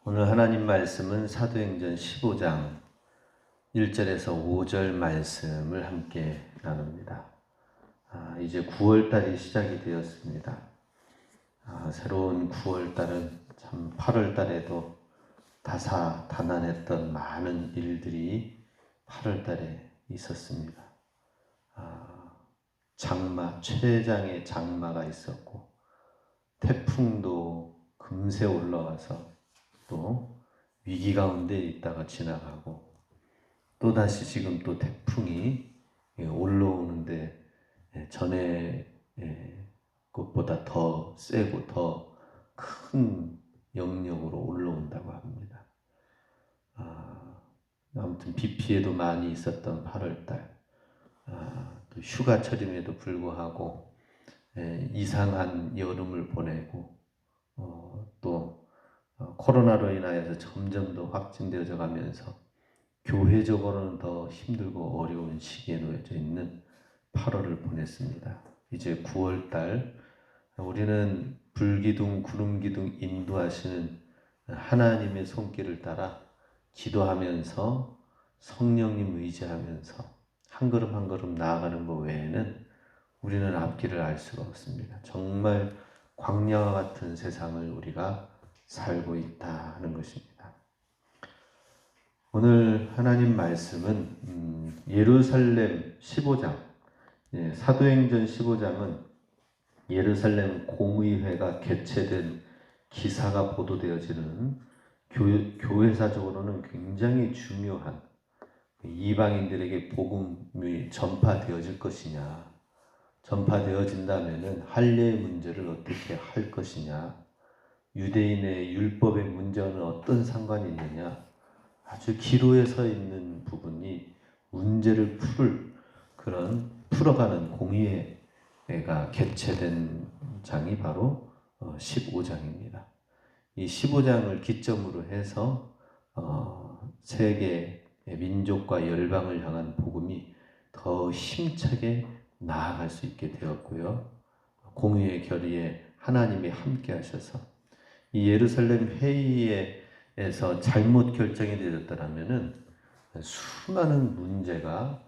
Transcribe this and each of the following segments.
오늘 하나님 말씀은 사도행전 15장 1절에서 5절 말씀을 함께 나눕니다. 이제 9월달이 시작이 되었습니다. 새로운 9월달은 참 8월달에도 다사다난했던 많은 일들이 8월달에 있었습니다. 최장의 장마가 있었고 태풍도 금세 올라와서 또 위기 가운데 있다가 지나가고 또다시 지금 또 태풍이 올라오는데 전에 것보다 더 세고 더 큰 영역으로 올라온다고 합니다. 아무튼 비 피해도 많이 있었던 8월달, 또 휴가철임에도 불구하고 이상한 여름을 보내고 또 코로나로 인하여서 점점 더 확진되어져 가면서 교회적으로는 더 힘들고 어려운 시기에 놓여져 있는 8월을 보냈습니다. 이제 9월달 우리는 불기둥 구름기둥 인도하시는 하나님의 손길을 따라 기도하면서 성령님 의지하면서 한 걸음 한 걸음 나아가는 것 외에는 우리는 앞길을 알 수가 없습니다. 정말 광야와 같은 세상을 우리가 살고 있다 하는 것입니다. 오늘 하나님 말씀은 예루살렘 15장, 사도행전 15장은 예루살렘 공의회가 개최된 기사가 보도되어지는 교회사적으로는 굉장히 중요한 이방인들에게 복음이 전파되어질 것이냐, 전파되어진다면 할례의 문제를 어떻게 할 것이냐, 유대인의 율법의 문제와는 어떤 상관이 있느냐, 아주 기로에 서 있는 부분이 문제를 풀어가는 공의회가 개최된 장이 바로 15장입니다. 이 15장을 기점으로 해서 세계 민족과 열방을 향한 복음이 더 힘차게 나아갈 수 있게 되었고요. 공의회 결의에 하나님이 함께 하셔서 이 예루살렘 회의에서 잘못 결정이 되었더라면은 수많은 문제가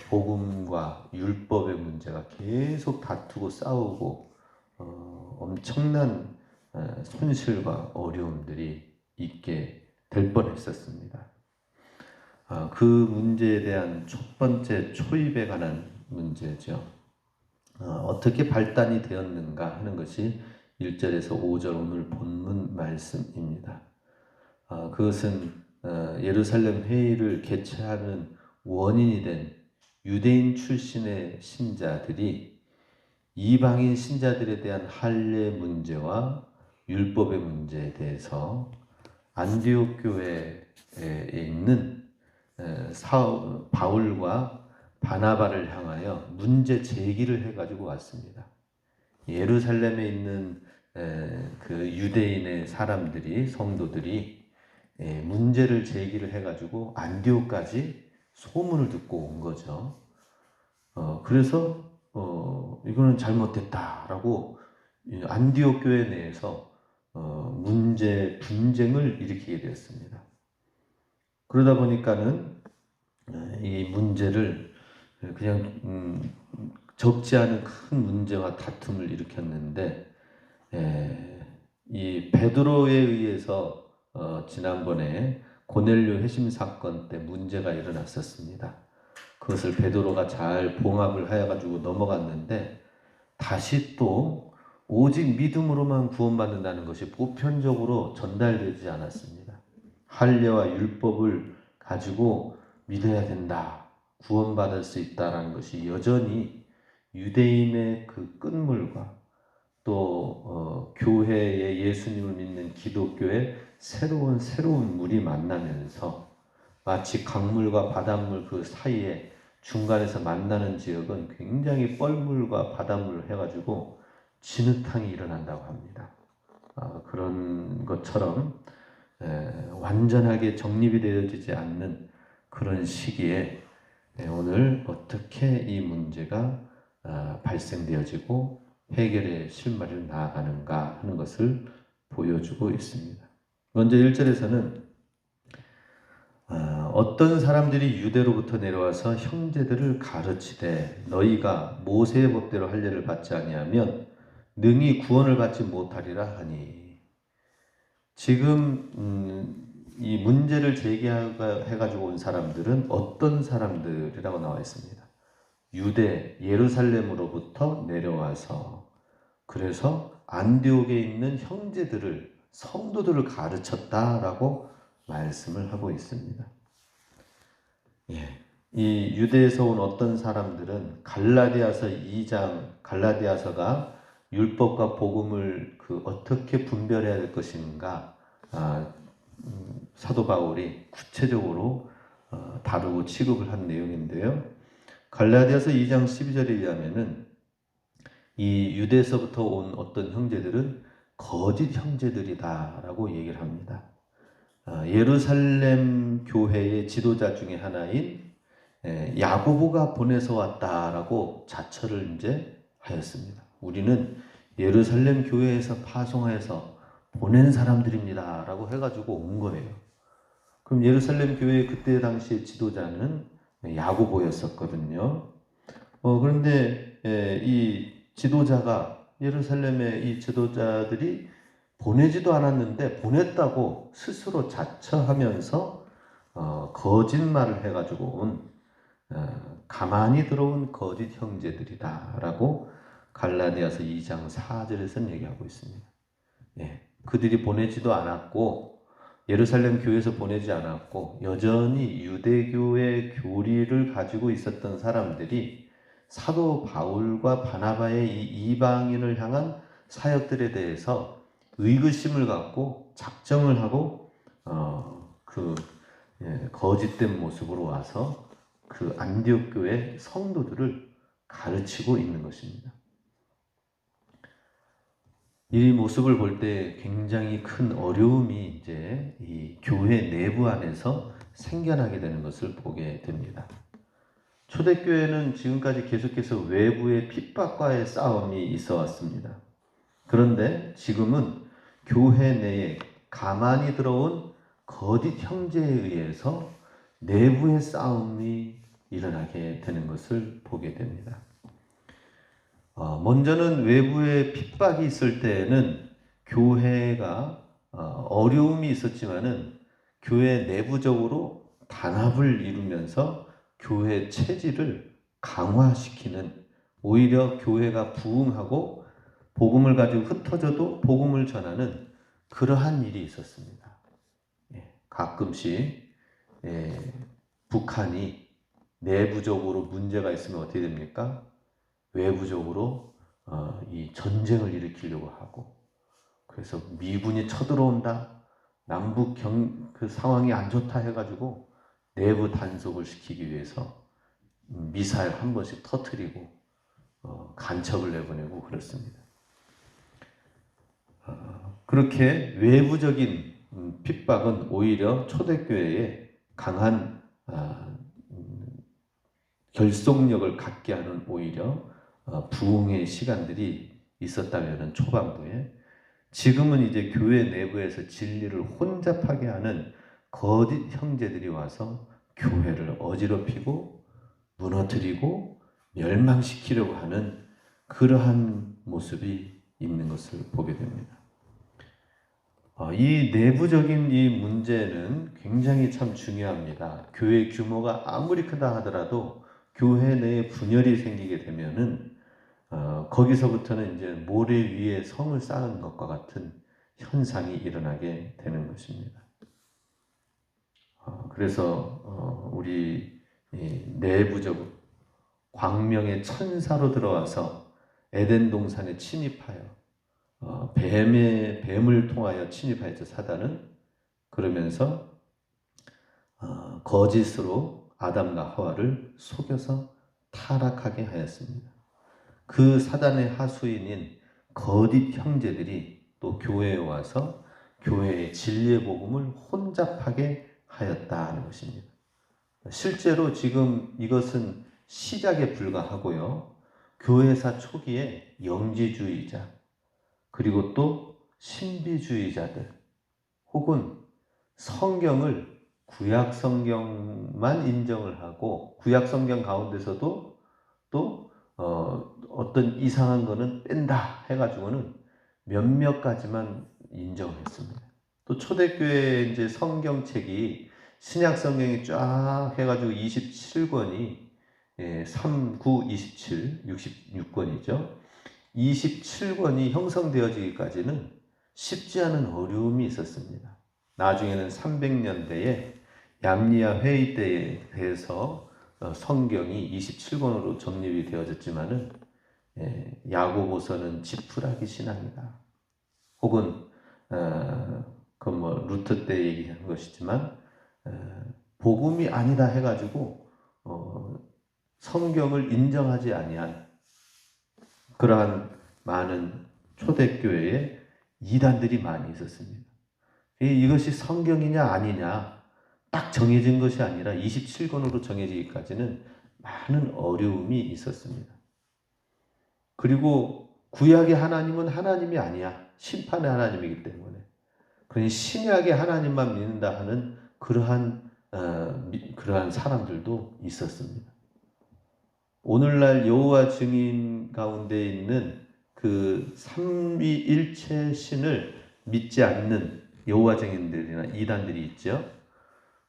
복음과 율법의 문제가 계속 다투고 싸우고 엄청난 손실과 어려움들이 있게 될 뻔했었습니다. 그 문제에 대한 첫 번째 초입에 관한 문제죠. 어떻게 발단이 되었는가 하는 것이 1절에서 5절 오늘 본문 말씀입니다. 그것은 예루살렘 회의를 개최하는 원인이 된 유대인 출신의 신자들이 이방인 신자들에 대한 할례 문제와 율법의 문제에 대해서 안디옥 교회에 있는 바울과 바나바를 향하여 문제 제기를 해가지고 왔습니다. 예루살렘에 있는 그 유대인의 사람들이 성도들이 문제를 제기를 해가지고 안디옥까지 소문을 듣고 온 거죠. 그래서 이거는 잘못됐다라고 안디옥 교회 내에서 분쟁을 일으키게 되었습니다. 그러다 보니까는 이 문제를 그냥 적지 않은 큰 문제와 다툼을 일으켰는데 이 베드로에 의해서 지난번에 고넬료 회심 사건 때 문제가 일어났었습니다. 그것을 베드로가 잘 봉합을 하여가지고 넘어갔는데 다시 또 오직 믿음으로만 구원받는다는 것이 보편적으로 전달되지 않았습니다. 할례와 율법을 가지고 믿어야 된다, 구원받을 수 있다라는 것이 여전히 유대인의 그 끝물과 또 교회의 예수님을 믿는 기독교의 새로운 물이 만나면서 마치 강물과 바닷물 그 사이에 중간에서 만나는 지역은 굉장히 뻘물과 바닷물을 해가지고 진흙탕이 일어난다고 합니다. 그런 것처럼 완전하게 정립이 되어지지 않는 그런 시기에 오늘 어떻게 이 문제가 발생되어지고 해결의 실마리로 나아가는가 하는 것을 보여주고 있습니다. 먼저 1절에서는 어떤 사람들이 유대로부터 내려와서 형제들을 가르치되 너희가 모세의 법대로 할례를 받지 아니하면 능히 구원을 받지 못하리라 하니. 지금 이 문제를 제기해가지고 온 사람들은 어떤 사람들이라고 나와 있습니다. 유대 예루살렘으로부터 내려와서 그래서 안디옥에 있는 형제들을 성도들을 가르쳤다라고 말씀을 하고 있습니다. 예. 이 유대에서 온 어떤 사람들은 갈라디아서 2장, 갈라디아서가 율법과 복음을 어떻게 분별해야 될 것인가 사도 바울이 구체적으로 다루고 취급을 한 내용인데요. 갈라디아서 2장 12절에 의하면은 이 유대에서부터 온 어떤 형제들은 거짓 형제들이다라고 얘기를 합니다. 예루살렘 교회의 지도자 중에 하나인 야고보가 보내서 왔다라고 자처를 이제 하였습니다. 우리는 예루살렘 교회에서 파송해서 보낸 사람들입니다라고 해가지고 온 거예요. 그럼 예루살렘 교회의 그때 당시의 지도자는 야고보였었거든요. 그런데 이 지도자가 예루살렘의 이 지도자들이 보내지도 않았는데 보냈다고 스스로 자처하면서 거짓말을 해가지고 온 가만히 들어온 거짓 형제들이다라고 갈라디아서 2장 4절에서는 얘기하고 있습니다. 예, 그들이 보내지도 않았고 예루살렘 교회에서 보내지 않았고 여전히 유대교의 교리를 가지고 있었던 사람들이 사도 바울과 바나바의 이 이방인을 향한 사역들에 대해서 의구심을 갖고 작정을 하고 거짓된 모습으로 와서 그 안디옥 교회 성도들을 가르치고 있는 것입니다. 이 모습을 볼 때 굉장히 큰 어려움이 이제 이 교회 내부 안에서 생겨나게 되는 것을 보게 됩니다. 초대교회는 지금까지 계속해서 외부의 핍박과의 싸움이 있어 왔습니다. 그런데 지금은 교회 내에 가만히 들어온 거짓 형제에 의해서 내부의 싸움이 일어나게 되는 것을 보게 됩니다. 먼저는 외부의 핍박이 있을 때에는 교회가 어려움이 있었지만은 교회 내부적으로 단합을 이루면서 교회 체질을 강화시키는, 오히려 교회가 부흥하고 복음을 가지고 흩어져도 복음을 전하는 그러한 일이 있었습니다. 가끔씩 북한이 내부적으로 문제가 있으면 어떻게 됩니까? 외부적으로 이 전쟁을 일으키려고 하고, 그래서 미군이 쳐들어온다, 남북 그 상황이 안 좋다 해가지고 내부 단속을 시키기 위해서 미사일 한 번씩 터뜨리고 간첩을 내보내고 그렇습니다. 그렇게 외부적인 핍박은 오히려 초대교회에 강한 결속력을 갖게 하는 오히려 부흥의 시간들이 있었다면 초반부에, 지금은 이제 교회 내부에서 진리를 혼잡하게 하는 거짓 형제들이 와서 교회를 어지럽히고 무너뜨리고 멸망시키려고 하는 그러한 모습이 있는 것을 보게 됩니다. 이 내부적인 이 문제는 굉장히 참 중요합니다. 교회 규모가 아무리 크다 하더라도 교회 내에 분열이 생기게 되면은 거기서부터는 이제 모래 위에 성을 쌓은 것과 같은 현상이 일어나게 되는 것입니다. 그래서 우리 내부적으로 광명의 천사로 들어와서 에덴 동산에 침입하여 뱀을 통하여 침입하였죠, 사단은. 그러면서 거짓으로 아담과 하와를 속여서 타락하게 하였습니다. 그 사단의 하수인인 거짓 형제들이 또 교회에 와서 교회의 진리의 복음을 혼잡하게 하였다는 것입니다. 실제로 지금 이것은 시작에 불과하고요, 교회사 초기에 영지주의자 그리고 또 신비주의자들, 혹은 성경을 구약 성경만 인정을 하고 구약 성경 가운데서도 또 어떤 이상한 거는 뺀다 해가지고는 몇몇 가지만 인정했습니다. 또 초대교회 이제 성경책이 신약 성경이 쫙 해가지고 27권이 3, 9, 27, 66권이죠. 27권이 형성되어지기까지는 쉽지 않은 어려움이 있었습니다. 나중에는 300년대에 얌리아 회의 때에 대해서 성경이 27권으로 정립이 되어졌지만은 야고보서는 지푸라기 신앙이다. 혹은 그 뭐 루터 때 얘기한 것이지만 복음이 아니다 해가지고 성경을 인정하지 아니한 그러한 많은 초대교회에 이단들이 많이 있었습니다. 이것이 성경이냐 아니냐 딱 정해진 것이 아니라 27권으로 정해지기까지는 많은 어려움이 있었습니다. 그리고 구약의 하나님은 하나님이 아니야. 심판의 하나님이기 때문에. 그러니 신약의 하나님만 믿는다 하는 그러한 사람들도 있었습니다. 오늘날 여호와 증인 가운데 있는 그 삼위일체 신을 믿지 않는 여호와 증인들이나 이단들이 있죠.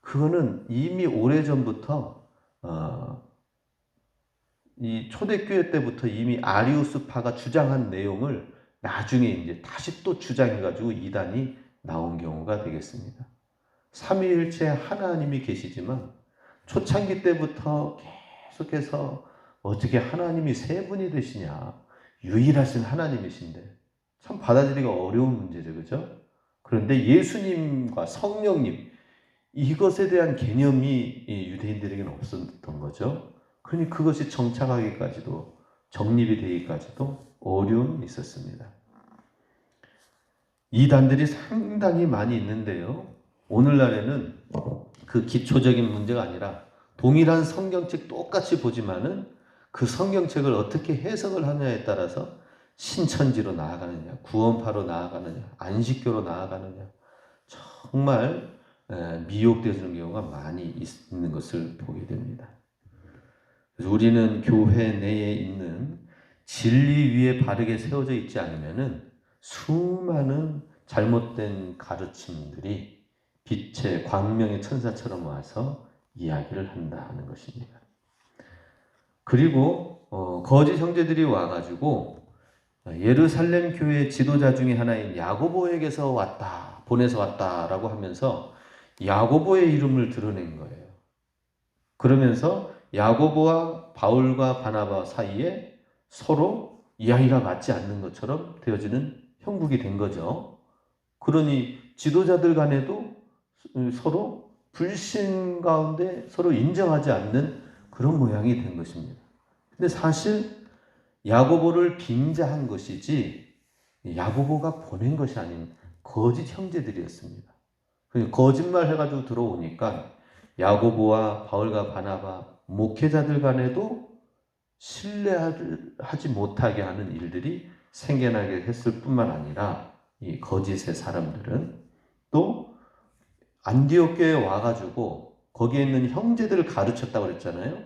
그거는 이미 오래전부터 이 초대교회 때부터 이미 아리우스파가 주장한 내용을 나중에 이제 다시 또 주장해가지고 이단이 나온 경우가 되겠습니다. 삼위일체 하나님이 계시지만 초창기 때부터 계속해서 어떻게 하나님이 세 분이 되시냐. 유일하신 하나님이신데 참 받아들이기가 어려운 문제죠. 그죠? 그런데 예수님과 성령님 이것에 대한 개념이 유대인들에게는 없었던 거죠. 그러니 그것이 정착하기까지도 정립이 되기까지도 어려움이 있었습니다. 이단들이 상당히 많이 있는데요. 오늘날에는 그 기초적인 문제가 아니라 동일한 성경책 똑같이 보지만은 그 성경책을 어떻게 해석을 하느냐에 따라서 신천지로 나아가느냐, 구원파로 나아가느냐, 안식교로 나아가느냐 정말 미혹되는 경우가 많이 있는 것을 보게 됩니다. 그래서 우리는 교회 내에 있는 진리 위에 바르게 세워져 있지 않으면은 수많은 잘못된 가르침들이 빛의 광명의 천사처럼 와서 이야기를 한다 하는 것입니다. 그리고 거짓 형제들이 와가지고 예루살렘 교회 지도자 중에 하나인 야고보에게서 왔다, 보내서 왔다라고 하면서 야고보의 이름을 드러낸 거예요. 그러면서 야고보와 바울과 바나바 사이에 서로 이야기가 맞지 않는 것처럼 되어지는 형국이 된 거죠. 그러니 지도자들 간에도 서로 불신 가운데 서로 인정하지 않는 그런 모양이 된 것입니다. 근데 사실 야고보를 빙자한 것이지 야고보가 보낸 것이 아닌 거짓 형제들이었습니다. 거짓말 해가지고 들어오니까 야고보와 바울과 바나바 목회자들 간에도 신뢰하지 못하게 하는 일들이 생겨나게 했을 뿐만 아니라 이 거짓의 사람들은 또 안디옥 교회에 와가지고 거기에 있는 형제들을 가르쳤다고 그랬잖아요.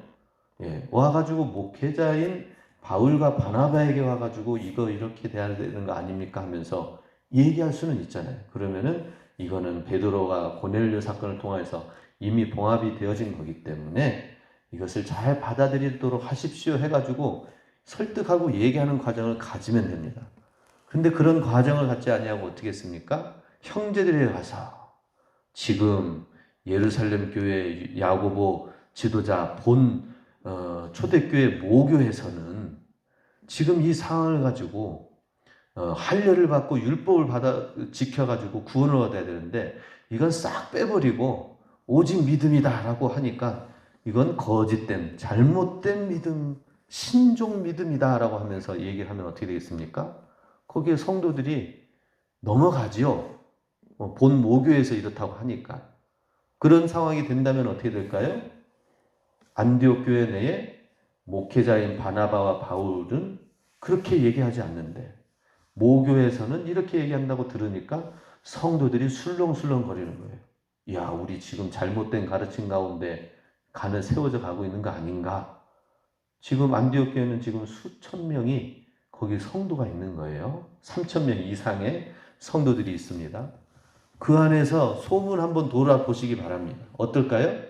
와가지고 목회자인 바울과 바나바에게 와가지고 이거 이렇게 돼야 되는 거 아닙니까 하면서 얘기할 수는 있잖아요. 그러면은 이거는 베드로가 고넬료 사건을 통해서 이미 봉합이 되어진 거기 때문에 이것을 잘 받아들이도록 하십시오 해가지고 설득하고 얘기하는 과정을 가지면 됩니다. 근데 그런 과정을 갖지 아니하고 어떻게 했습니까? 형제들이 가서 지금 예루살렘 교회 야고보 지도자 본 초대교회 모교에서는 지금 이 상황을 가지고 할례를 받고 율법을 지켜가지고 구원을 얻어야 되는데 이건 싹 빼버리고 오직 믿음이다라고 하니까 이건 거짓된 잘못된 믿음, 신종 믿음이다라고 하면서 얘기를 하면 어떻게 되겠습니까? 거기에 성도들이 넘어가지요. 본 모교에서 이렇다고 하니까. 그런 상황이 된다면 어떻게 될까요? 안디옥 교회 내에 목회자인 바나바와 바울은 그렇게 얘기하지 않는데 모교에서는 이렇게 얘기한다고 들으니까 성도들이 술렁술렁 거리는 거예요. 야, 우리 지금 잘못된 가르침 가운데 간을 세워져 가고 있는 거 아닌가? 지금 안디옥 교회는 지금 수천 명이 거기 성도가 있는 거예요. 3천 명 이상의 성도들이 있습니다. 그 안에서 소문 한번 돌아보시기 바랍니다. 어떨까요?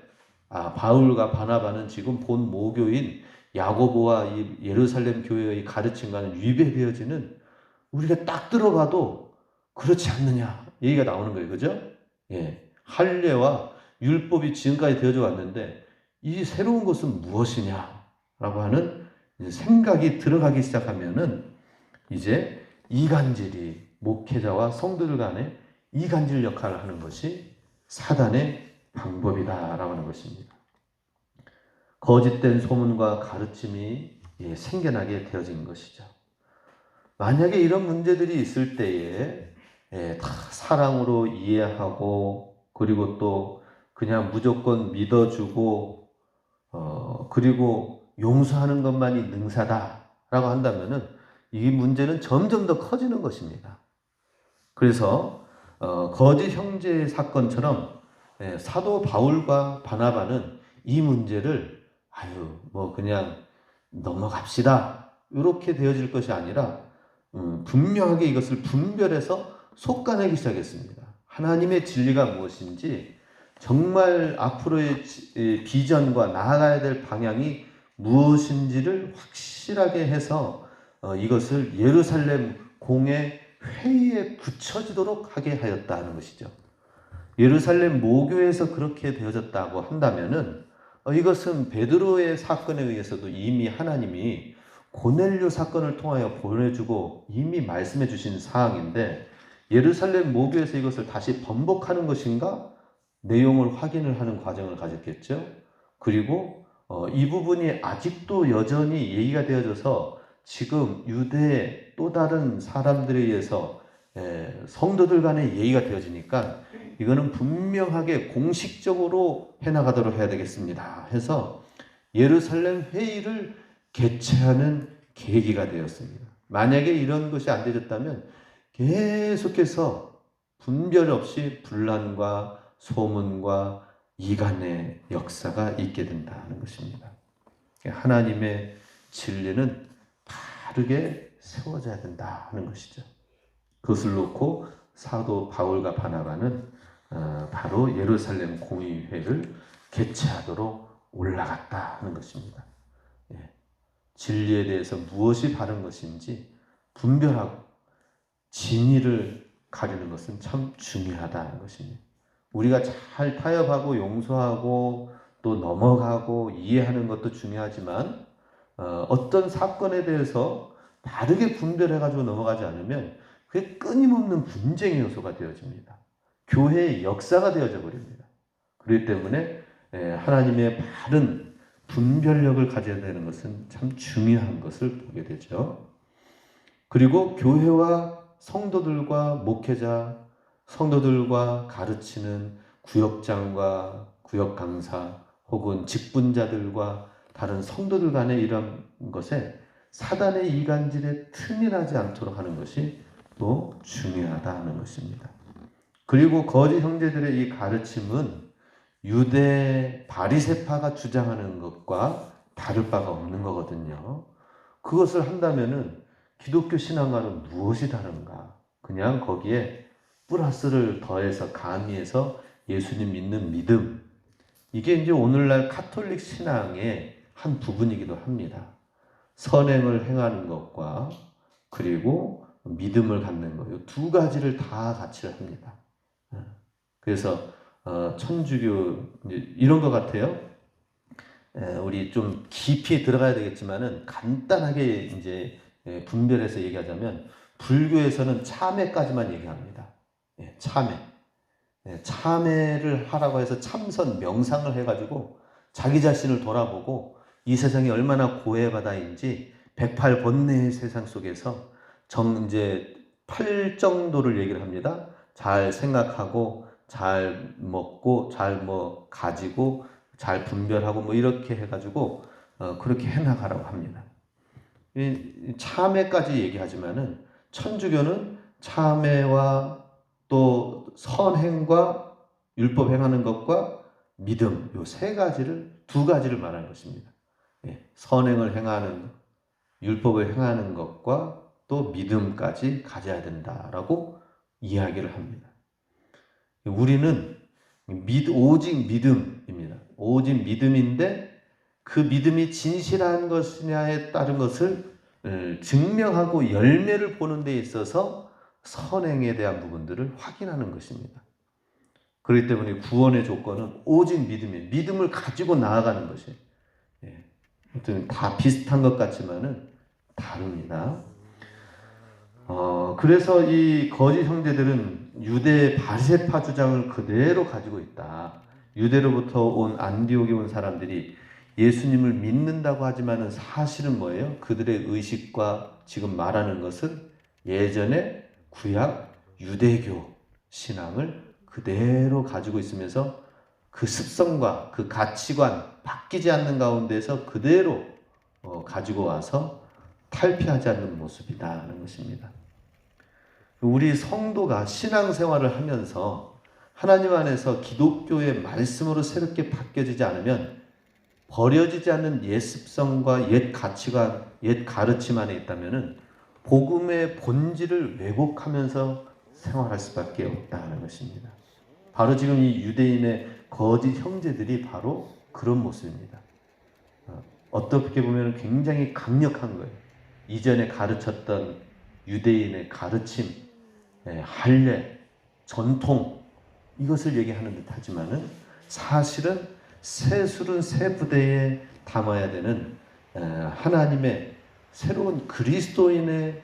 아, 바울과 바나바는 지금 본 모교인 야고보와 이 예루살렘 교회의 가르침과는 위배되어지는, 우리가 딱 들어봐도 그렇지 않느냐 얘기가 나오는 거예요. 그죠? 예. 할례와 율법이 지금까지 되어져 왔는데 이 새로운 것은 무엇이냐라고 하는 생각이 들어가기 시작하면은 이제 이간질이, 목회자와 성도들 간에 이간질 역할을 하는 것이 사단의 방법이다라고 하는 것입니다. 거짓된 소문과 가르침이 생겨나게 되어진 것이죠. 만약에 이런 문제들이 있을 때에 다 사랑으로 이해하고, 그리고 또 그냥 무조건 믿어주고, 그리고 용서하는 것만이 능사다라고 한다면은 이 문제는 점점 더 커지는 것입니다. 그래서 거짓 형제 사건처럼 사도 바울과 바나바는 이 문제를 뭐 그냥 넘어갑시다 이렇게 되어질 것이 아니라 분명하게 이것을 분별해서 솎아내기 시작했습니다. 하나님의 진리가 무엇인지, 정말 앞으로의 비전과 나아가야 될 방향이 무엇인지를 확실하게 해서 이것을 예루살렘 공회 회의에 붙여지도록 하게 하였다는 것이죠. 예루살렘 모교에서 그렇게 되어졌다고 한다면은 이것은 베드로의 사건에 의해서도 이미 하나님이 고넬료 사건을 통하여 보내주고 이미 말씀해 주신 사항인데, 예루살렘 모교에서 이것을 다시 번복하는 것인가 내용을 확인을 하는 과정을 가졌겠죠. 그리고 이 부분이 아직도 여전히 얘기가 되어져서 지금 유대 또 다른 사람들에 의해서 성도들 간의 얘기가 되어지니까 이거는 분명하게 공식적으로 해나가도록 해야 되겠습니다 해서 예루살렘 회의를 개최하는 계기가 되었습니다. 만약에 이런 것이 안 되었다면 계속해서 분별 없이 분란과 소문과 이간의 역사가 있게 된다는 것입니다. 하나님의 진리는 바르게 세워져야 된다는 것이죠. 그것을 놓고 사도 바울과 바나바는 바로 예루살렘 공의회를 개최하도록 올라갔다는 것입니다. 진리에 대해서 무엇이 바른 것인지 분별하고 진리를 가리는 것은 참 중요하다는 것입니다. 우리가 잘 타협하고 용서하고 또 넘어가고 이해하는 것도 중요하지만 어떤 사건에 대해서 바르게 분별해가지고 넘어가지 않으면 그게 끊임없는 분쟁의 요소가 되어집니다. 교회의 역사가 되어져 버립니다. 그렇기 때문에 하나님의 바른 분별력을 가져야 되는 것은 참 중요한 것을 보게 되죠. 그리고 교회와 성도들과 목회자, 성도들과 가르치는 구역장과 구역강사 혹은 직분자들과 다른 성도들 간의 이런 것에 사단의 이간질에 틈이 나지 않도록 하는 것이 또 중요하다는 것입니다. 그리고 거짓 형제들의 이 가르침은 유대 바리새파가 주장하는 것과 다를 바가 없는 거거든요. 그것을 한다면은 기독교 신앙과는 무엇이 다른가? 그냥 거기에 플러스를 더해서 가미해서 예수님 믿는 믿음, 이게 이제 오늘날 카톨릭 신앙의 한 부분이기도 합니다. 선행을 행하는 것과 그리고 믿음을 갖는 것, 이 두 가지를 다 같이 합니다. 그래서 천주교 이런 것 같아요. 우리 좀 깊이 들어가야 되겠지만은 간단하게 이제 분별해서 얘기하자면 불교에서는 참회까지만 얘기합니다. 참회. 참회를 하라고 해서 참선 명상을 해가지고 자기 자신을 돌아보고 이 세상이 얼마나 고해바다인지 108번뇌의 세상 속에서 이제 8정도를 얘기를 합니다. 잘 생각하고 잘 먹고 잘 가지고 잘 분별하고 이렇게 해가지고 그렇게 해나가라고 합니다. 참회까지 얘기하지만은 천주교는 참회와 또 선행과 율법 행하는 것과 믿음, 요 두 가지를 말하는 것입니다. 선행을 행하는, 율법을 행하는 것과 또 믿음까지 가져야 된다라고 이야기를 합니다. 우리는 오직 믿음입니다. 오직 믿음인데 그 믿음이 진실한 것이냐에 따른 것을 증명하고 열매를 보는 데 있어서 선행에 대한 부분들을 확인하는 것입니다. 그렇기 때문에 구원의 조건은 오직 믿음이에요. 믿음을 가지고 나아가는 것이에요. 다 비슷한 것 같지만은 다릅니다. 그래서 이 거짓 형제들은 유대 바리새파 주장을 그대로 가지고 있다. 유대로부터 온 안디옥에 온 사람들이 예수님을 믿는다고 하지만은 사실은 뭐예요? 그들의 의식과 지금 말하는 것은 예전에 구약 유대교 신앙을 그대로 가지고 있으면서 그 습성과 그 가치관 바뀌지 않는 가운데서 그대로 가지고 와서 탈피하지 않는 모습이다는 것입니다. 우리 성도가 신앙생활을 하면서 하나님 안에서 기독교의 말씀으로 새롭게 바뀌어지지 않으면 버려지지 않는 옛 습성과 옛 가치관, 옛 가르침 안에 있다면 복음의 본질을 왜곡하면서 생활할 수밖에 없다는 것입니다. 바로 지금 이 유대인의 거짓 형제들이 바로 그런 모습입니다. 어떻게 보면 굉장히 강력한 거예요. 이전에 가르쳤던 유대인의 가르침, 할례, 전통 이것을 얘기하는 듯 하지만은 사실은 새 술은 새 부대에 담아야 되는 하나님의 새로운 그리스도인의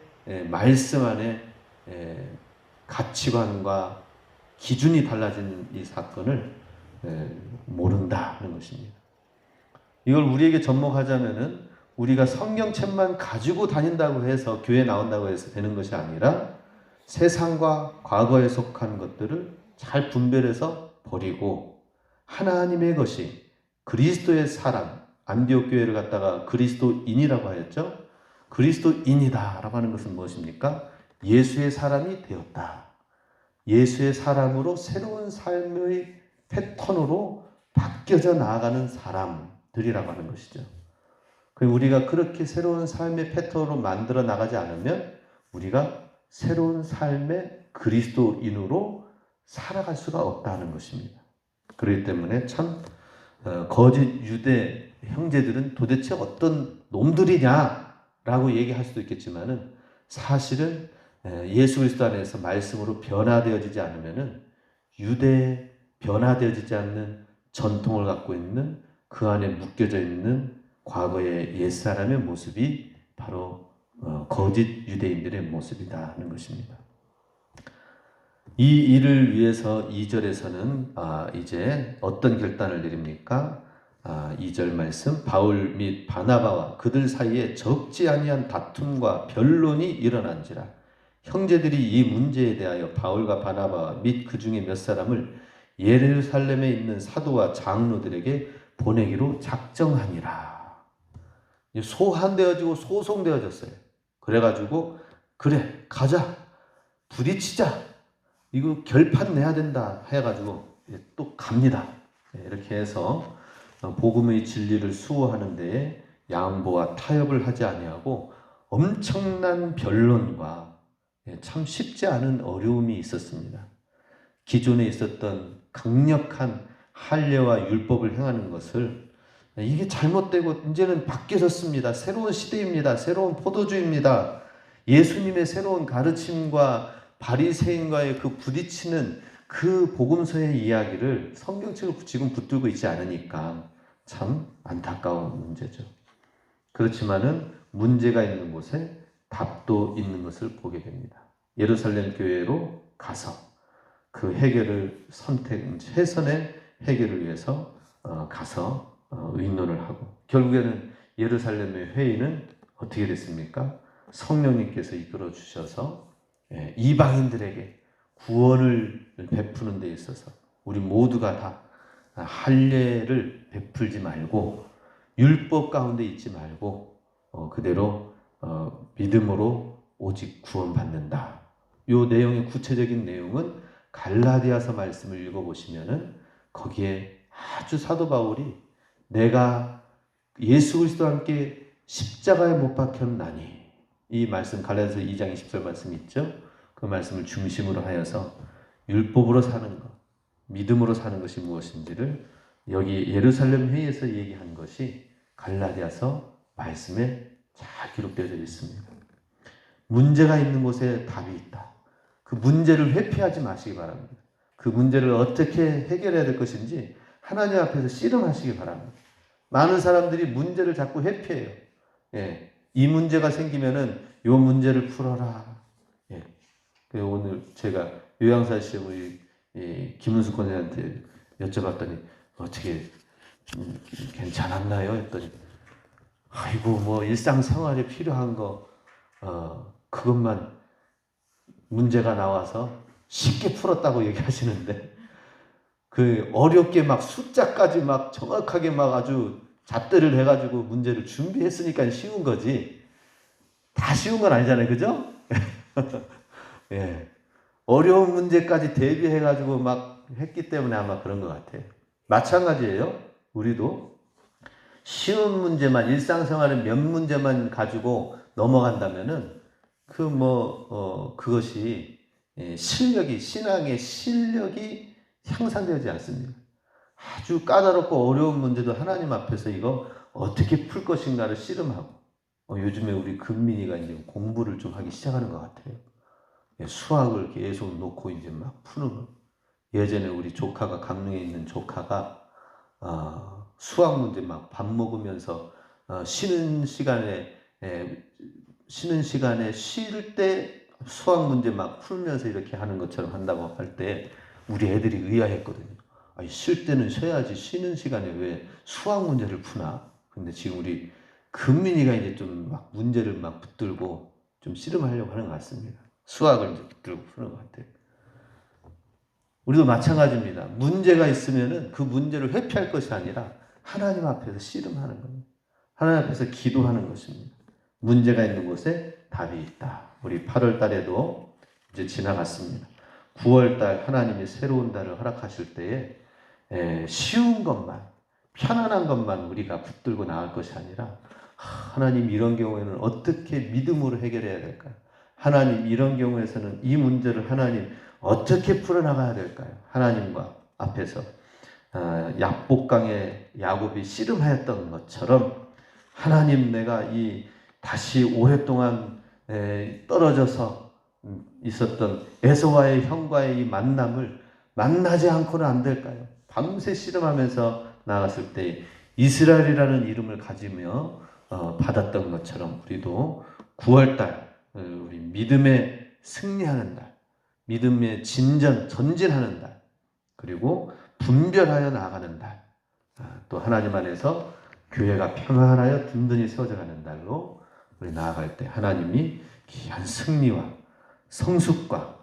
말씀 안에 가치관과 기준이 달라진 이 사건을 모른다는 것입니다. 이걸 우리에게 접목하자면은 우리가 성경책만 가지고 다닌다고 해서 교회 나온다고 해서 되는 것이 아니라 세상과 과거에 속한 것들을 잘 분별해서 버리고 하나님의 것이 그리스도의 사람, 안디옥 교회를 갖다가 그리스도인이라고 하였죠. 그리스도인이다라고 하는 것은 무엇입니까? 예수의 사람이 되었다. 예수의 사람으로 새로운 삶의 패턴으로 바뀌어져 나아가는 사람들이라고 하는 것이죠. 우리가 그렇게 새로운 삶의 패턴으로 만들어 나가지 않으면 우리가 새로운 삶의 그리스도인으로 살아갈 수가 없다는 것입니다. 그렇기 때문에 참 거짓 유대 형제들은 도대체 어떤 놈들이냐라고 얘기할 수도 있겠지만은 사실은 예수 그리스도 안에서 말씀으로 변화되어지지 않으면은 유대에 변화되어지지 않는 전통을 갖고 있는 그 안에 묶여져 있는 과거의 옛사람의 모습이 바로 거짓 유대인들의 모습이다 하는 것입니다. 이 일을 위해서 2절에서는 이제 어떤 결단을 내립니까? 2절 말씀 바울 및 바나바와 그들 사이에 적지 아니한 다툼과 변론이 일어난지라 형제들이 이 문제에 대하여 바울과 바나바 및 그 중에 몇 사람을 예루살렘에 있는 사도와 장로들에게 보내기로 작정하니라. 소환되어지고 소송되어졌어요. 그래가지고 그래 가자 부딪히자 이거 결판 내야 된다 해가지고 또 갑니다. 이렇게 해서 복음의 진리를 수호하는 데에 양보와 타협을 하지 아니하고 엄청난 변론과 참 쉽지 않은 어려움이 있었습니다. 기존에 있었던 강력한 할례와 율법을 행하는 것을 이게 잘못되고 이제는 바뀌어졌습니다. 새로운 시대입니다. 새로운 포도주입니다. 예수님의 새로운 가르침과 바리새인과의 그 부딪히는 그 복음서의 이야기를 성경책을 지금 붙들고 있지 않으니까 참 안타까운 문제죠. 그렇지만은 문제가 있는 곳에 답도 있는 것을 보게 됩니다. 예루살렘 교회로 가서 그 해결을 최선의 해결을 위해서 가서 의논을 하고 결국에는 예루살렘의 회의는 어떻게 됐습니까? 성령님께서 이끌어 주셔서 이방인들에게 구원을 베푸는 데 있어서 우리 모두가 다 할례를 베풀지 말고 율법 가운데 있지 말고 그대로 믿음으로 오직 구원받는다. 이 내용의 구체적인 내용은 갈라디아서 말씀을 읽어보시면은 거기에 아주 사도 바울이 내가 예수 그리스도와 함께 십자가에 못 박혔나니, 이 말씀 갈라디아서 2장 20절 말씀 있죠? 그 말씀을 중심으로 하여서 율법으로 사는 것, 믿음으로 사는 것이 무엇인지를 여기 예루살렘 회의에서 얘기한 것이 갈라디아서 말씀에 잘 기록되어 있습니다. 문제가 있는 곳에 답이 있다. 그 문제를 회피하지 마시기 바랍니다. 그 문제를 어떻게 해결해야 될 것인지 하나님 앞에서 씨름하시기 바랍니다. 많은 사람들이 문제를 자꾸 회피해요. 예, 이 문제가 생기면은 이 문제를 풀어라. 예, 그리고 오늘 제가 요양사 시험을 김은숙 권사한테 여쭤봤더니 어떻게 괜찮았나요? 했더니 아이고 뭐 일상생활에 필요한 거 그것만 문제가 나와서 쉽게 풀었다고 얘기하시는데, 그 어렵게 막 숫자까지 막 정확하게 막 아주 잣대를 해가지고 문제를 준비했으니까 쉬운 거지 다 쉬운 건 아니잖아요, 그죠? 예, 어려운 문제까지 대비해가지고 막 했기 때문에 아마 그런 것 같아요. 마찬가지예요. 우리도 쉬운 문제만, 일상생활의 몇 문제만 가지고 넘어간다면은 그것이 실력이, 신앙의 실력이 향상되지 않습니다. 아주 까다롭고 어려운 문제도 하나님 앞에서 이거 어떻게 풀 것인가를 씨름하고, 요즘에 우리 금민이가 이제 공부를 좀 하기 시작하는 것 같아요. 수학을 계속 놓고 이제 막 푸는 거. 예전에 우리 조카가, 강릉에 있는 조카가 수학 문제 막 밥 먹으면서 쉬는 시간에 쉴 때 수학 문제 막 풀면서 이렇게 하는 것처럼 한다고 할 때 우리 애들이 의아했거든요. 아니, 쉴 때는 쉬어야지 쉬는 시간에 왜 수학 문제를 푸나? 근데 지금 우리 금민이가 이제 좀 막 문제를 막 붙들고 좀 씨름하려고 하는 것 같습니다. 수학을 이제 붙들고 푸는 것 같아요. 우리도 마찬가지입니다. 문제가 있으면은 그 문제를 회피할 것이 아니라 하나님 앞에서 씨름하는 겁니다. 하나님 앞에서 기도하는 것입니다. 문제가 있는 곳에 답이 있다. 우리 8월 달에도 이제 지나갔습니다. 9월 달 하나님이 새로운 달을 허락하실 때에 쉬운 것만, 편안한 것만 우리가 붙들고 나갈 것이 아니라 하나님 이런 경우에는 어떻게 믿음으로 해결해야 될까요? 하나님 이런 경우에서는 이 문제를 하나님 어떻게 풀어나가야 될까요? 하나님과 앞에서 약복강에 야곱이 씨름하였던 것처럼 하나님 내가 다시 오랫동안 떨어져서 있었던 에서와의 형과의 이 만남을 만나지 않고는 안 될까요? 밤새 씨름하면서 나갔을 때 이스라엘이라는 이름을 가지며 받았던 것처럼 우리도 9월달 우리 믿음의 승리하는 달, 믿음의 전진하는 달, 그리고 분별하여 나아가는 달, 또 하나님 안에서 교회가 평안하여 든든히 세워져가는 달로 우리 나아갈 때 하나님이 귀한 승리와 성숙과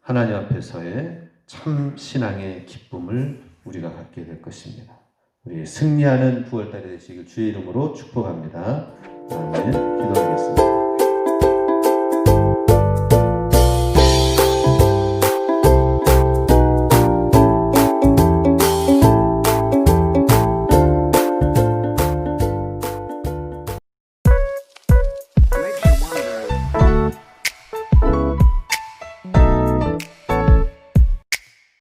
하나님 앞에서의 참 신앙의 기쁨을 우리가 갖게 될 것입니다. 우리 승리하는 9월달이 되시길 주의 이름으로 축복합니다. 아멘. 기도하겠습니다.